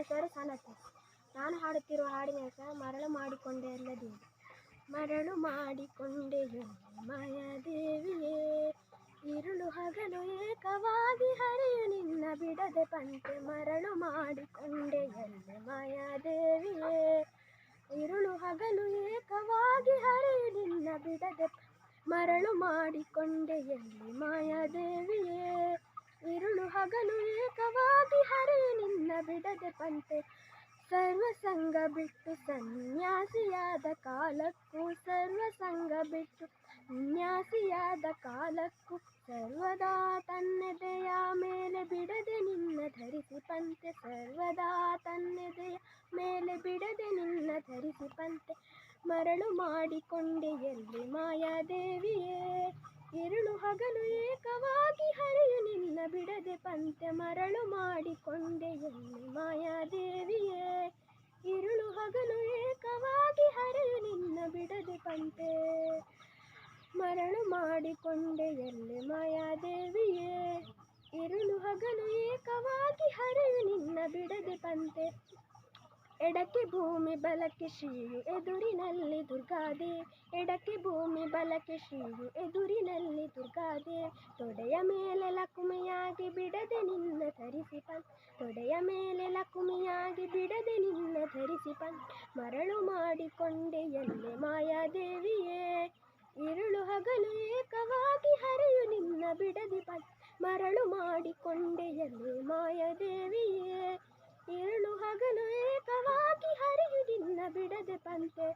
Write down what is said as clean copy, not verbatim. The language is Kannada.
ಹೆಸರು ಸನತೆ. ನಾನು ಹಾಡುತ್ತಿರುವ ಹಾಡಿನ ಹೆಸರು ಮರಳು ಮಾಡಿಕೊಂಡೆ ಅಲ್ಲದೇವಿ. ಮರಳು ಮಾಡಿಕೊಂಡೆ ಮಾಯಾದೇವಿಯೇ, ഇരുಳು ಹಗಲು ಏಕವಾಗಿ ಹರಿಯು ನಿನ್ನ ಬಿಡದೆ ಪಂತೆ. ಮರಳು ಮಾಡಿಕೊಂಡೆ ಎಲ್ಲಿ ಮಾಯಾದೇವಿಯೇ, ഇരുಳು ಹಗಲು ಏಕವಾಗಿ ಹರಿಯು ನಿನ್ನ ಬಿಡದೆ. ಮರಳು ಮಾಡಿಕೊಂಡೆ ಎಲ್ಲಿ ಮಾಯಾದೇವಿಯೇ, ഇരുಳು ಹಗಲು ಏಕವಾಗಿ ಹರಿಯು ನಿನ್ನ ಬಿಡದೆ ಪಂತೆ. ಸರ್ವಸಂಗ ಬಿಟ್ಟು ಸನ್ಯಾಸಿಯಾದ ಕಾಲಕ್ಕೂ, ಸರ್ವಸಂಗ ಬಿಟ್ಟು ಸನ್ಯಾಸಿಯಾದ ಕಾಲಕ್ಕೂ, ಸರ್ವದಾ ತನ್ನೆದೆಯ ಮೇಲೆ ಬಿಡದೆ ನಿನ್ನ ಧರಿಸಿ ಪಂತೆ. ಸರ್ವದಾ ತನ್ನೆದೆಯ ಮೇಲೆ ಬಿಡದೆ ನಿನ್ನ ಧರಿಸಿ ಪಂತೆ. ಮರಳು ಮಾಡಿಕೊಂಡೆ ಎಲ್ಲಿ ಮಾಯಾದೇವಿಯೇ, ഇരുಳು ಹಗಲು ಏಕವಾಗಿ ಹರಿಯು ನಿನ್ನ ಬಿಡದೆ ಪಂತೆ. ಮರಳು ಮಾಡಿಕೊಂಡೆ ಎಲ್ಲಿ ಮಾಯಾದೇವಿಯೇ, ഇരുಳು ಹಗಲು ಏಕವಾಗಿ ಹರಿಯು ನಿನ್ನ ಬಿಡದೆ ಪಂತೆ. ಮರಳು ಮಾಡಿಕೊಂಡೆ ಎಲ್ಲಿ ಮಾಯಾದೇವಿಯೇ, ഇരുಳು ಹಗಲು ಏಕವಾಗಿ ಹರಿಯು ನಿನ್ನ ಬಿಡದೆ ಪಂತೆ. ಎಡಕ್ಕೆ ಭೂಮಿ ಬಲಕ್ಕೆ ಶ್ರೀಯು ಎದುರಿನಲ್ಲಿ ದುರ್ಗಾದೇವಿ, ಎಡಕ್ಕೆ ಭೂಮಿ ಬಲಕ್ಕೆ ಶ್ರೀಯು ಎದುರಿನಲ್ಲಿ ದುರ್ಗಾದೇವಿ. ತೊಡೆಯ ಮೇಲೆ ಲಕುಮಿಯಾಗಿ ಬಿಡದೆ ನಿನ್ನ ಧರಿಸಿ ಪಂತೆ. ತೊಡೆಯ ಮೇಲೆ ಲಕುಮಿಯಾಗಿ ಬಿಡದೆ ನಿನ್ನ ಧರಿಸಿ ಪಂತೆ. ಮರಳು ಮಾಡಿಕೊಂಡೆ ಎಲ್ಲಿ ಮಾಯಾದೇವಿಯೇ, ഇരുಳು ಹಗಲು ಏಕವಾಗಿ ಹರಿಯು ನಿನ್ನ ಬಿಡದೆ ಪಂತೆ. ಮರಳು ಮಾಡಿಕೊಂಡೆ ಎಲ್ಲಿ ಮಾಯಾದೇವಿಯೇ, ഇരുಳು ಹಗಲು ಏಕವಾಗಿ ಹರಿಯು ನಿನ್ನ ಬಿಡದೆ ಪಂತೆ.